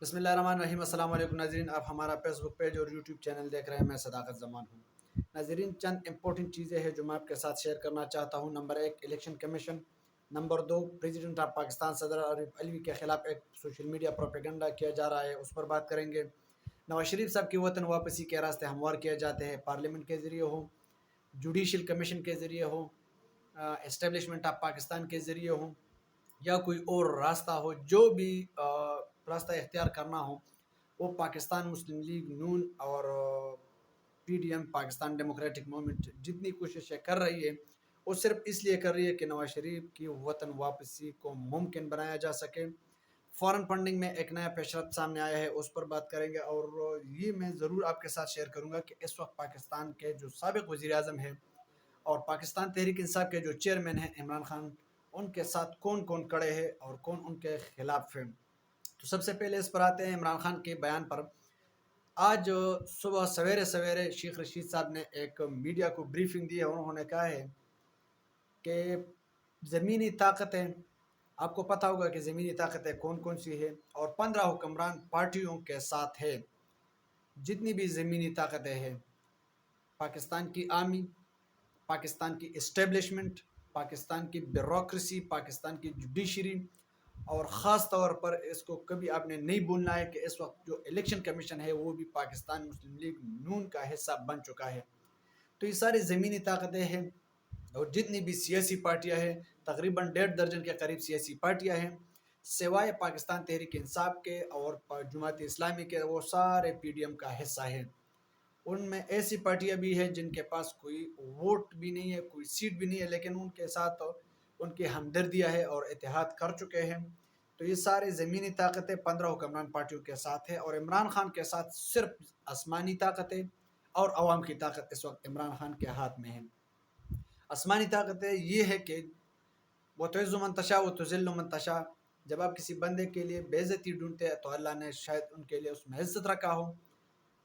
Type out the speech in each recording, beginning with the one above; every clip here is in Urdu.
بسم اللہ الرحمن الرحیم۔ السلام علیکم ناظرین، آپ ہمارا فیس بک پیج اور یوٹیوب چینل دیکھ رہے ہیں۔ میں صداقت زمان ہوں۔ ناظرین، چند امپورٹنٹ چیزیں ہیں جو میں آپ کے ساتھ شیئر کرنا چاہتا ہوں۔ Number 1، election commission. Number 2، president of Pakistan صدر عارف علوی کے خلاف ایک سوشل میڈیا پروپیگنڈا کیا جا رہا ہے، اس پر بات کریں گے۔ نواز شریف صاحب کی وطن واپسی کے راستے ہموار کیے جاتے ہیں، پارلیمنٹ کے ذریعے ہو، جوڈیشل کمیشن کے ذریعے ہو، اسٹیبلشمنٹ آف پاکستان کے ذریعے ہو، یا کوئی اور راستہ ہو، جو بھی راستہ اختیار کرنا ہو، وہ پاکستان مسلم لیگ نون اور P D M Pakistan Democratic Movement جتنی کوششیں کر رہی ہے، وہ صرف اس لیے کر رہی ہے کہ نواز شریف کی وطن واپسی کو ممکن بنایا جا سکے۔ فارن فنڈنگ میں ایک نیا پیش رفت سامنے آیا ہے، اس پر بات کریں گے، اور یہ میں ضرور آپ کے ساتھ شیئر کروں گا کہ اس وقت پاکستان کے جو سابق وزیر اعظم ہیں اور پاکستان تحریک انصاف کے جو چیئرمین ہیں عمران خان، ان کے ساتھ کون کون کڑے ہیں اور کون ان کے خلاف ہیں۔ تو سب سے پہلے اس پر آتے ہیں عمران خان کے بیان پر۔ آج صبح سویرے سویرے شیخ رشید صاحب نے ایک میڈیا کو بریفنگ دی ہے، اور انہوں نے کہا ہے کہ زمینی طاقتیں، آپ کو پتہ ہوگا کہ زمینی طاقتیں کون کون سی ہیں، اور 15 حکمران پارٹیوں کے ساتھ ہے۔ جتنی بھی زمینی طاقتیں ہیں، پاکستان کی آرمی، پاکستان کی اسٹیبلشمنٹ، پاکستان کی بیوروکریسی، پاکستان کی جوڈیشری، اور خاص طور پر اس کو کبھی آپ نے نہیں بھولنا ہے کہ اس وقت جو الیکشن کمیشن ہے وہ بھی پاکستان مسلم لیگ نون کا حصہ بن چکا ہے۔ تو یہ ساری زمینی طاقتیں ہیں، اور جتنی بھی سیاسی پارٹیاں ہیں، تقریباً 1.5 درجن کے قریب سیاسی پارٹیاں ہیں، سوائے پاکستان تحریک انصاف کے اور جماعت اسلامی کے، وہ سارے پی ڈی ایم کا حصہ ہیں۔ ان میں ایسی پارٹیاں بھی ہیں جن کے پاس کوئی ووٹ بھی نہیں ہے، کوئی سیٹ بھی نہیں ہے، لیکن ان کے ساتھ ان کی ہمدردیاں ہے اور اتحاد کر چکے ہیں۔ تو یہ سارے زمینی طاقتیں 15 حکمران پارٹیوں کے ساتھ ہیں، اور عمران خان کے ساتھ صرف آسمانی طاقتیں اور عوام کی طاقت اس وقت عمران خان کے ہاتھ میں ہے۔ آسمانی طاقتیں یہ ہے کہ وہ تعز من تشاء و تذل من تشاء، جب آپ کسی بندے کے لیے بے عزتی ڈھونڈتے ہیں تو اللہ نے شاید ان کے لیے اس میں عزت رکھا ہو۔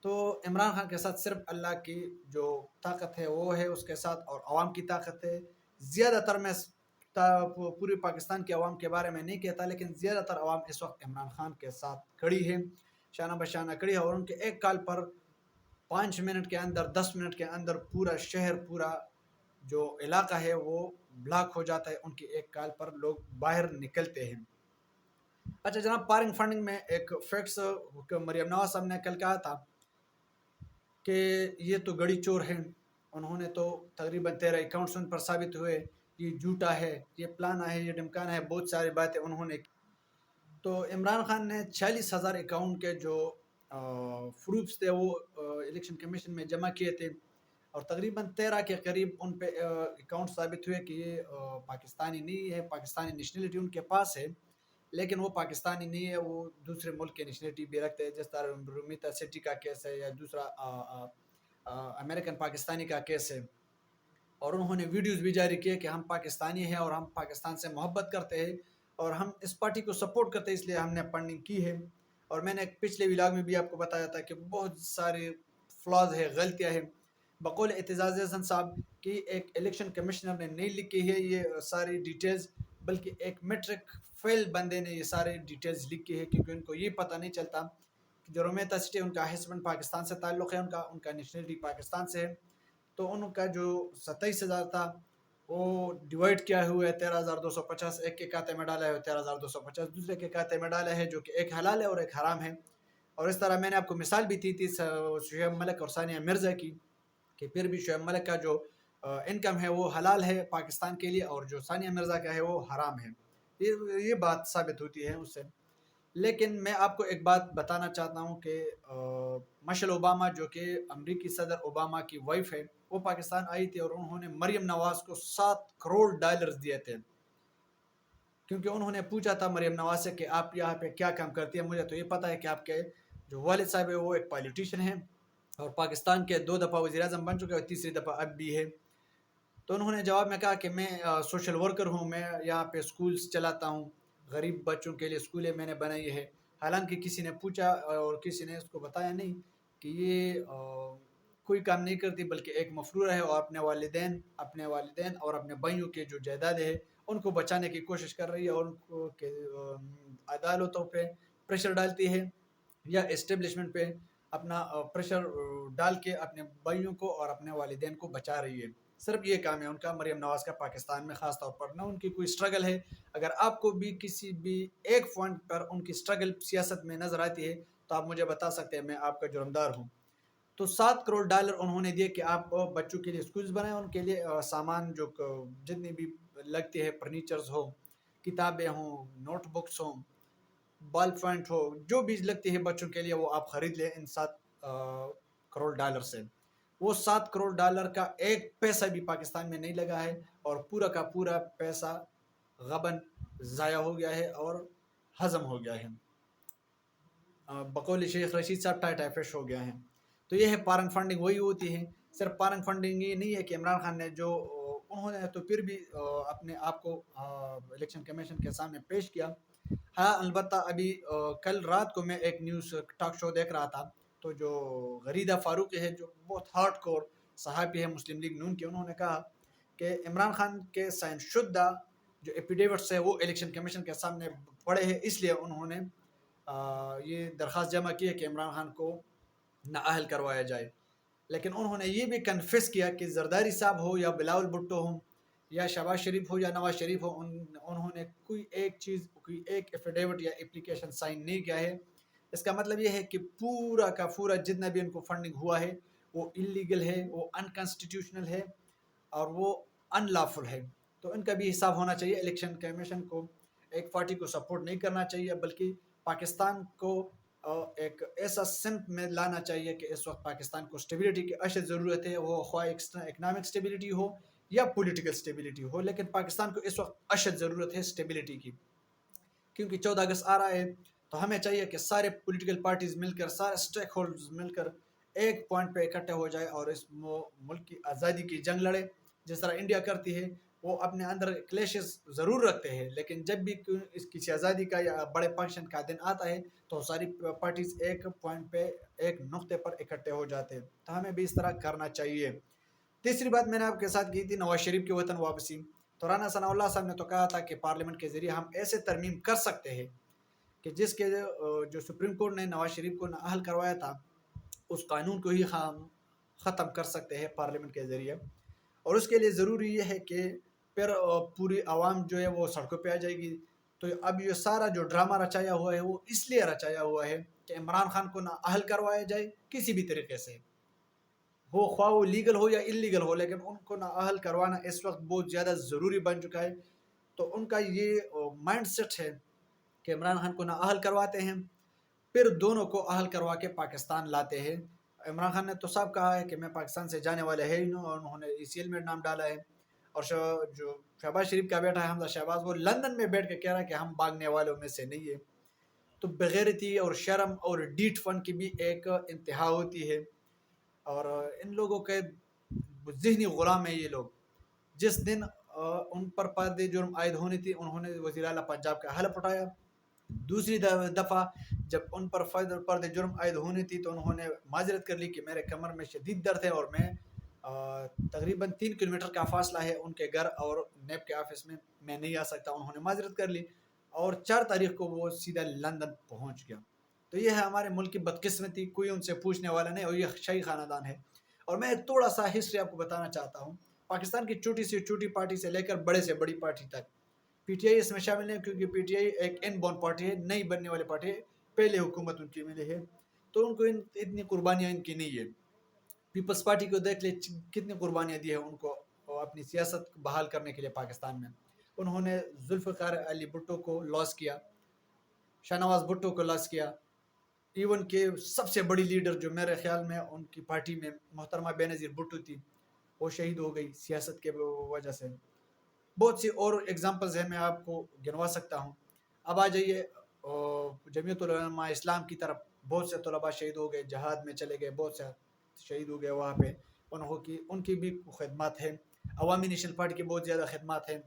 تو عمران خان کے ساتھ صرف اللہ کی جو طاقت ہے وہ ہے اس کے ساتھ، اور عوام کی طاقت ہے۔ زیادہ تر میں پورے پاکستان کے عوام کے بارے میں نہیں کہتا، لیکن زیادہ تر عوام اس وقت عمران خان کے ساتھ کھڑی ہے، شانہ بشانہ کھڑی ہے، اور ان کے ایک کال پر 5 منٹ کے اندر، 10 منٹ کے اندر پورا شہر، پورا جو علاقہ ہے وہ بلاک ہو جاتا ہے، ان کی ایک کال پر لوگ باہر نکلتے ہیں۔ اچھا جناب، فارن فنڈنگ میں ایک فیکٹس مریم نواز صاحب نے کل کہا تھا کہ یہ تو گڑی چور ہیں، انہوں نے تو تقریباً 13 اکاؤنٹس ان پر ثابت ہوئے، یہ جھوٹا ہے، یہ پلانا ہے، یہ ڈمکانا ہے، بہت ساری باتیں انہوں نے کی۔ تو عمران خان نے 46,000 اکاؤنٹ کے جو پروفس تھے وہ الیکشن کمیشن میں جمع کیے تھے، اور تقریباً 13 کے قریب ان پہ اکاؤنٹ ثابت ہوئے کہ یہ پاکستانی نہیں ہے، پاکستانی نیشنلٹی ان کے پاس ہے، لیکن وہ پاکستانی نہیں ہے، وہ دوسرے ملک کے نیشنلٹی بھی رکھتے ہیں، جس طرح رومیتا سٹی کا کیس ہے، یا دوسرا امریکن پاکستانی کا کیس ہے۔ اور انہوں نے ویڈیوز بھی جاری کیے کہ ہم پاکستانی ہیں اور ہم پاکستان سے محبت کرتے ہیں، اور ہم اس پارٹی کو سپورٹ کرتے ہیں، اس لیے ہم نے فنڈنگ کی ہے۔ اور میں نے پچھلے ولاگ میں بھی آپ کو بتایا تھا کہ بہت سارے فلاز ہے، غلطیاں ہیں۔ بقول اعتزاز احسن صاحب کی ایک الیکشن کمشنر نے نہیں لکھی ہے یہ ساری ڈیٹیلز، بلکہ ایک میٹرک فیل بندے نے یہ سارے ڈیٹیلز لکھی ہے، کیونکہ ان کو یہ پتہ نہیں چلتا کہ جو رومیتا سٹی ان کا ہسبینڈ پاکستان سے تعلق ہے، ان کا نیشنلٹی پاکستان سے ہے، تو ان کا جو 27,000 تھا وہ ڈیوائڈ کیا ہوا ہے 13,250، ایک کے کھاتے میں ڈالا ہے 13,250، دوسرے کے کھاتے میں ڈالا ہے، جو کہ ایک حلال ہے اور ایک حرام ہے۔ اور اس طرح میں نے آپ کو مثال بھی دی تھی شعیب ملک اور ثانیہ مرزا کی، کہ پھر بھی شعیب ملک کا جو انکم ہے وہ حلال ہے پاکستان کے لیے، اور جو ثانیہ مرزا کا ہے وہ حرام ہے۔ یہ بات ثابت ہوتی ہے اس سے۔ لیکن میں آپ کو ایک بات بتانا چاہتا ہوں کہ مشل اوباما، جو کہ امریکی صدر اوباما کی وائف ہے، وہ پاکستان آئی تھی، اور انہوں نے مریم نواز کو $7 کروڑ دیے تھے، کیونکہ انہوں نے پوچھا تھا مریم نواز سے کہ آپ یہاں پہ کیا کام کرتی ہیں، مجھے تو یہ پتہ ہے کہ آپ کے جو والد صاحب ہے وہ ایک پالیٹیشین ہیں، اور پاکستان کے 2 دفعہ وزیر اعظم بن چکے، اور تیسری دفعہ اب بھی ہے۔ تو انہوں نے جواب میں کہا کہ میں سوشل ورکر ہوں، میں یہاں پہ سکولز چلاتا ہوں، غریب بچوں کے لیے سکولیں میں نے بنائی ہے۔ حالانکہ کسی نے پوچھا اور کسی نے اس کو بتایا نہیں کہ یہ کوئی کام نہیں کرتی، بلکہ ایک مفرورہ ہے، اور اپنے والدین اور اپنے بھائیوں کے جو جائیدادیں ہیں ان کو بچانے کی کوشش کر رہی ہے، اور ان کو عدالتوں پہ پریشر ڈالتی ہے یا اسٹیبلشمنٹ پہ اپنا پریشر ڈال کے اپنے بھائیوں کو اور اپنے والدین کو بچا رہی ہے. صرف یہ کام ہے ان کا، مریم نواز کا پاکستان میں خاص طور پر. نہ ان کی کوئی اسٹرگل ہے. اگر آپ کو بھی کسی بھی ایک پوائنٹ پر ان کی اسٹرگل سیاست میں نظر آتی ہے تو آپ مجھے بتا سکتے ہیں، میں آپ کا جرمدار ہوں. تو $7 کروڑ انہوں نے دیے کہ آپ بچوں کے لیے اسکولز بنائیں، ان کے لیے سامان جو جتنی بھی لگتی ہے، فرنیچرز ہو، کتابیں ہوں، نوٹ بکس ہوں، بال پوائنٹ ہو، جو بھی لگتی ہے بچوں کے لیے وہ آپ خرید لیں ان $7 کروڑ سے. وہ $7 کروڑ کا ایک پیسہ بھی پاکستان میں نہیں لگا ہے، اور پورا کا پورا پیسہ غبن ضائع ہو گیا ہے اور ہضم ہو گیا ہے. بقول شیخ رشید صاحب ٹائٹا فش ہو گیا ہے. تو یہ ہے فارن فنڈنگ. وہی ہوتی ہے. صرف فارن فنڈنگ یہ نہیں ہے کہ عمران خان نے جو انہوں نے تو پھر بھی اپنے آپ کو الیکشن کمیشن کے سامنے پیش کیا. ہاں البتہ ابھی کل رات کو میں ایک نیوز ٹاک شو دیکھ رہا تھا، تو جو غریدہ فاروقی ہے جو بہت ہارڈ کور صحافی ہے مسلم لیگ نون کے، انہوں نے کہا کہ عمران خان کے سائن شدہ جو ایفیڈیوٹس ہے وہ الیکشن کمیشن کے سامنے پڑے ہیں، اس لیے انہوں نے یہ درخواست جمع کی ہے کہ عمران خان کو نااہل کروایا جائے. لیکن انہوں نے یہ بھی کنفیس کیا کہ زرداری صاحب ہو یا بلاول بھٹو ہوں یا شہباز شریف ہو یا نواز شریف ہو، انہوں نے کوئی ایک چیز، کوئی ایک ایفیڈیوٹ یا اپلیکیشن سائن نہیں کیا ہے. اس کا مطلب یہ ہے کہ پورا کا پورا جتنا بھی ان کو فنڈنگ ہوا ہے وہ انلیگل ہے، وہ انکانسٹیٹیوشنل ہے اور وہ ان لافل ہے. تو ان کا بھی حساب ہونا چاہیے. الیکشن کمیشن کو ایک پارٹی کو سپورٹ نہیں کرنا چاہیے، بلکہ پاکستان کو ایک ایسا سمت میں لانا چاہیے کہ اس وقت پاکستان کو اسٹیبلٹی کی اشد ضرورت ہے، وہ خواہ اکنامک اسٹیبلٹی ہو یا پولیٹیکل اسٹیبلٹی ہو. لیکن پاکستان کو اس وقت اشد ضرورت ہے اسٹیبلٹی کی، کیونکہ 14 اگست آ رہا ہے. تو ہمیں چاہیے کہ سارے پولیٹیکل پارٹیز مل کر، سارے اسٹیک ہولڈرز مل کر ایک پوائنٹ پہ اکٹھے ہو جائے اور اس ملک کی آزادی کی جنگ لڑے. جس طرح انڈیا کرتی ہے، وہ اپنے اندر کلیشز ضرور رکھتے ہیں، لیکن جب بھی اس کسی آزادی کا یا بڑے فنکشن کا دن آتا ہے تو ساری پارٹیز ایک پوائنٹ پہ، ایک نقطے پر اکٹھے ہو جاتے ہیں. تو ہمیں بھی اس طرح کرنا چاہیے. تیسری بات میں نے آپ کے ساتھ کی تھی نواز شریف کی وطن واپسی. تو رانا ثناء اللہ صاحب نے تو کہا تھا کہ پارلیمنٹ کے ذریعے ہم ایسے ترمیم کر سکتے ہیں کہ جس کے جو سپریم کورٹ نے نواز شریف کو نااہل کروایا تھا اس قانون کو ہی ہم ختم کر سکتے ہیں پارلیمنٹ کے ذریعے. اور اس کے لیے ضروری یہ ہے کہ پھر پوری عوام جو ہے وہ سڑکوں پہ آ جائے گی. تو اب یہ سارا جو ڈرامہ رچایا ہوا ہے وہ اس لیے رچایا ہوا ہے کہ عمران خان کو نااہل کروایا جائے کسی بھی طریقے سے، ہو خواہ وہ لیگل ہو یا انلیگل ہو، لیکن ان کو نااہل کروانا اس وقت بہت زیادہ ضروری بن چکا ہے. تو ان کا یہ مائنڈ سیٹ ہے کہ عمران خان کو نااہل کرواتے ہیں، پھر دونوں کو اہل کروا کے پاکستان لاتے ہیں. عمران خان نے تو صاحب کہا ہے کہ میں پاکستان سے جانے والے ہے ہی نہیں، اور انہوں نے ECL میں نام ڈالا ہے. اور جو شہباز شریف کا بیٹا ہے حمزہ شہباز، وہ لندن میں بیٹھ کے کہہ رہا ہے کہ ہم بھاگنے والوں میں سے نہیں ہے. تو بغیرتی اور شرم اور ڈیٹ فن کی بھی ایک انتہا ہوتی ہے. اور ان لوگوں کے ذہنی غلام ہیں یہ لوگ. جس دن ان پر پرد جرم عائد ہونی تھی انہوں نے وزیر اعلیٰ پنجاب کا حلف اٹھایا. دوسری دفعہ جب ان پر پرد جرم عائد ہونی تھی تو انہوں نے معذرت کر لی کہ میرے کمر میں شدید درد ہے اور میں تقریباً 3 کلومیٹر کا فاصلہ ہے ان کے گھر اور نیب کے آفس میں نہیں آ سکتا. انہوں نے معذرت کر لی اور 4 تاریخ کو وہ سیدھا لندن پہنچ گیا. تو یہ ہے ہمارے ملک کی بدقسمتی، کوئی ان سے پوچھنے والا نہیں، اور یہ شاہی خاندان ہے. اور میں تھوڑا سا ہسٹری آپ کو بتانا چاہتا ہوں. پاکستان کی چھوٹی سے چھوٹی پارٹی سے لے کر بڑے سے بڑی پارٹی تک PTI اس میں شامل ہے، کیونکہ PTI ایک ان بورن پارٹی ہے، نئی بننے والی پارٹی ہے، پہلے حکومت ان کی ملی ہے. تو ان کو اتنی قربانیاں ان کی نہیں ہے. پیپلز پارٹی کو دیکھ لے کتنی قربانیاں دی ہے ان کو اپنی سیاست بحال کرنے کے لیے پاکستان میں. انہوں نے ذوالفقار علی بھٹو کو لاس کیا، شاہ نواز بھٹو کو لاس کیا. ایون کہ سب سے بڑی لیڈر جو میرے خیال میں ان کی پارٹی میں محترمہ بینظیر بھٹو تھی، وہ شہید ہو گئی سیاست کے وجہ سے. بہت سی اور ایگزامپلز ہیں، میں آپ کو گنوا سکتا ہوں. اب آ جائیے جمعیت العلماء اسلام کی طرف. بہت سے طلباء شہید ہو گئے، جہاد میں چلے گئے، بہت سے شہید ہو گئے وہاں پہ. ان کی بھی خدمات ہیں. عوامی نیشنل پارٹی کی بہت زیادہ خدمات ہیں.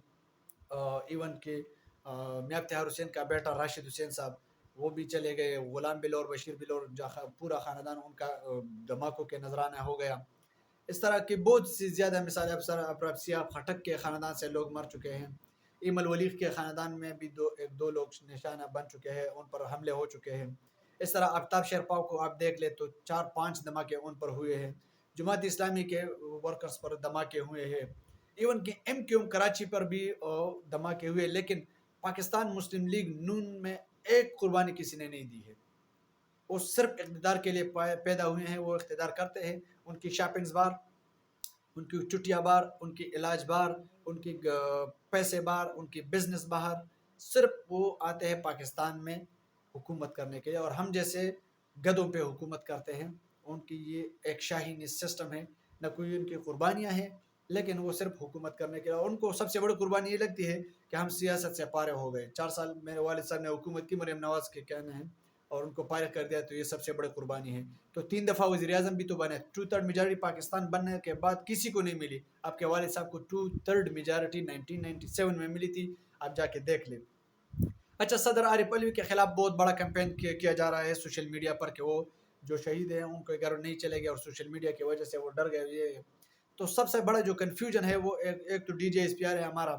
ایون کہ میاں افتخار حسین کا بیٹا راشد حسین صاحب وہ بھی چلے گئے. غلام بلور، بشیر بلور، پورا خاندان ان کا دھماکوں کے نذرانہ ہو گیا. اس طرح کی بہت سی زیادہ مثالیں. ابراب سیاب خٹک کے خاندان سے لوگ مر چکے ہیں. ایمل ولیغ کے خاندان میں بھی دو لوگ نشانہ بن چکے ہیں، ان پر حملے ہو چکے ہیں. اس طرح آفتاب شیرپاؤ کو آپ دیکھ لیں تو 4-5 دھماکے ان پر ہوئے ہیں، جماعت اسلامی کے ورکرز پر دھماکے ہوئے ہیں، ایون کہ MQM کراچی پر بھی دھماکے ہوئے، لیکن پاکستان مسلم لیگ نون میں ایک قربانی کسی نے نہیں دی ہے۔ وہ صرف اقتدار کے لیے پیدا ہوئے ہیں، وہ اقتدار کرتے ہیں، ان کی شاپنگز بار، ان کی چٹیاں بار، ان کی علاج بار، ان کی پیسے بار، ان کی بزنس باہر، صرف وہ آتے ہیں پاکستان میں حکومت کرنے کے لیے، اور ہم جیسے گدوں پہ حکومت کرتے ہیں۔ ان کی یہ ایک شاہی سسٹم ہے، نہ کوئی ان کی قربانیاں ہیں، لیکن وہ صرف حکومت کرنے کے لیے، اور ان کو سب سے بڑی قربانی یہ لگتی ہے کہ ہم سیاست سے پارے ہو گئے۔ 4 سال میرے والد صاحب نے حکومت کی، مریم نواز کے کہنے ہیں، اور ان کو پارے کر دیا، تو یہ سب سے بڑی قربانی ہے۔ تو 3 دفعہ وزیر اعظم بھی تو بنے، 2/3 میجارٹی پاکستان بننے کے بعد کسی کو نہیں ملی، آپ کے والد صاحب کو 2/3 میجارٹی 1997 میں ملی تھی، آپ جا کے دیکھ لیں۔ اچھا، صدر عارف علوی کے خلاف بہت بڑا کیمپین کیا جا رہا ہے سوشل میڈیا پر کہ وہ جو شہید ہیں ان کو گھر نہیں چلے گئے، اور سوشل میڈیا کی وجہ سے وہ ڈر گئے۔ یہ تو سب سے بڑا جو کنفیوژن ہے وہ ایک تو D J S P R ہے ہمارا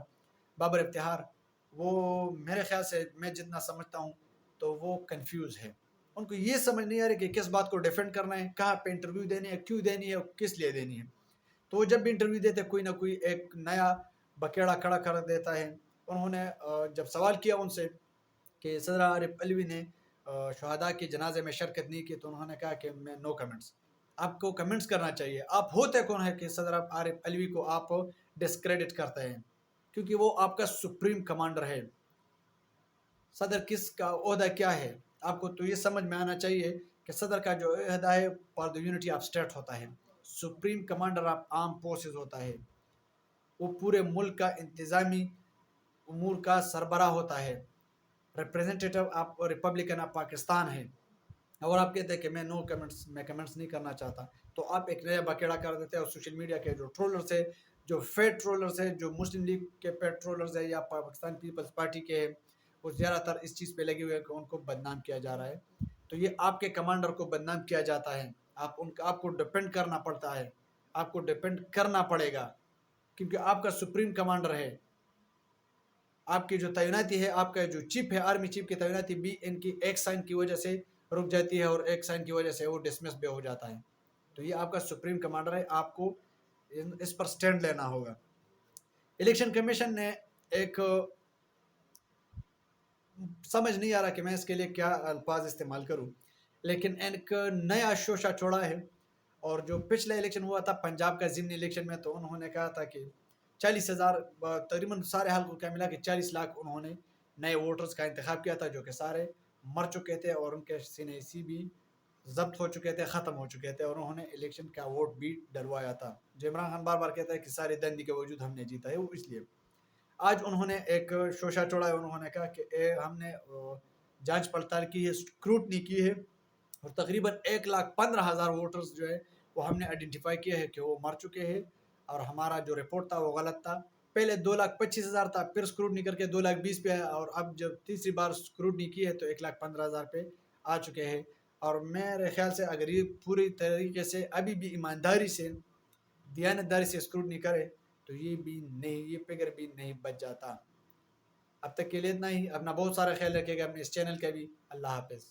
بابر افتخار، وہ میرے خیال سے میں جتنا سمجھتا ہوں تو وہ کنفیوز ہے، ان کو یہ سمجھ نہیں آ رہی کہ کس بات کو ڈیفینڈ کرنا ہے، کہاں پہ انٹرویو دینی ہے، کیوں دینی ہے، اور کس لیے دینی ہے۔ تو وہ جب بھی انٹرویو دیتے کوئی نہ کوئی ایک نیا بکیڑا کھڑا کر دیتا ہے۔ انہوں نے جب سوال کیا ان سے کہ صدر عارف علوی نے شہداء کے جنازے میں شرکت نہیں کی، تو انہوں نے کہا کہ میں نو کمنٹس۔ آپ کو کمنٹس کرنا چاہیے، آپ ہوتے کون ہے کہ صدر عارف علوی کو آپ ڈسکریڈٹ کرتے ہیں، کیونکہ وہ آپ کا سپریم کمانڈر ہے۔ صدر کس کا عہدہ کیا ہے، آپ کو تو یہ سمجھ میں آنا چاہیے کہ صدر کا جو عہدہ ہے for the unity of state ہوتا ہے، supreme commander of arm forces ہوتا ہے، وہ پورے ملک کا انتظامی امور کا سربراہ ہوتا ہے، ریپریزنٹیٹو آپ ریپبلکن آف پاکستان ہے۔ اور آپ کہتے ہیں کہ میں نو کمنٹس، میں کمنٹس نہیں کرنا چاہتا، تو آپ ایک نیا بکیڑا کر دیتے ہیں، اور سوشل میڈیا کے جو ٹرولرز ہیں، جو فیٹ ٹرولرز ہیں، جو مسلم لیگ کے پیٹ ٹرولرز ہیں یا پاکستان پیپلز پارٹی کے ہیں، وہ زیادہ تر اس چیز پہ لگے ہوئے ہیں کہ ان کو بدنام کیا جا رہا ہے۔ تو یہ آپ کے کمانڈر کو بدنام کیا جاتا ہے، آپ کو ڈیپینڈ کرنا پڑتا ہے، آپ کو ڈیپینڈ کرنا پڑے گا، کیونکہ آپ کا سپریم کمانڈر ہے۔ آپ کی جو تعیناتی ہے، آپ کا جو چیف ہے، آرمی چیف کی تعیناتی بھی ان کی ایک سائن کی وجہ سے رک جاتی ہے، اور ایک سائن کی وجہ سے وہ ڈسمس بھی ہو جاتا ہے۔ تو یہ آپ کا سپریم کمانڈر ہے، آپ کو اس پر سٹینڈ لینا ہوگا۔ الیکشن کمیشن نے ایک سمجھ نہیں آ رہا کہ میں اس کے لیے کیا الفاظ استعمال کروں، لیکن ایک نیا شوشہ چھوڑا ہے، اور جو پچھلا الیکشن ہوا تھا پنجاب کا ضمنی الیکشن میں، تو انہوں نے کہا تھا کہ 40,000 تقریباً سارے حلقوں کا ملا کہ 40 لاکھ انہوں نے نئے ووٹرز کا انتخاب کیا تھا، جو کہ سارے مر چکے تھے، اور ان کے سینے سی بھی ضبط ہو چکے تھے، ختم ہو چکے تھے، اور انہوں نے الیکشن کا ووٹ بھی ڈلوایا تھا۔ جو عمران خان بار بار کہتا ہے کہ سارے دندی کے وجود ہم نے جیتا ہے، وہ اس لیے آج انہوں نے ایک شوشہ چھوڑا ہے، انہوں نے کہا کہ ہم نے جانچ پڑتال کی ہے، اسکروٹنی کی ہے، اور تقریباً 1,15,000 ووٹرز جو ہے وہ ہم نے آئیڈینٹیفائی کیا ہے کہ وہ مر چکے ہیں، اور ہمارا جو رپورٹ تھا وہ غلط تھا۔ پہلے 2,25,000 تھا، پھر اسکروٹنی کر کے 2,20,000 پہ آیا، اور اب جب تیسری بار اسکروٹنی کی ہے تو 1,15,000 پہ آ چکے ہیں۔ اور میرے خیال سے اگر یہ پوری طریقے سے ابھی بھی ایمانداری سے، دیانتداری سے اسکروٹنی کرے تو یہ بھی نہیں، یہ فگر بھی نہیں بچ جاتا۔ اب تک کے لیے اتنا ہی، اپنا بہت سارا خیال رکھے گا، اپنے اس چینل کا بھی۔ اللہ حافظ۔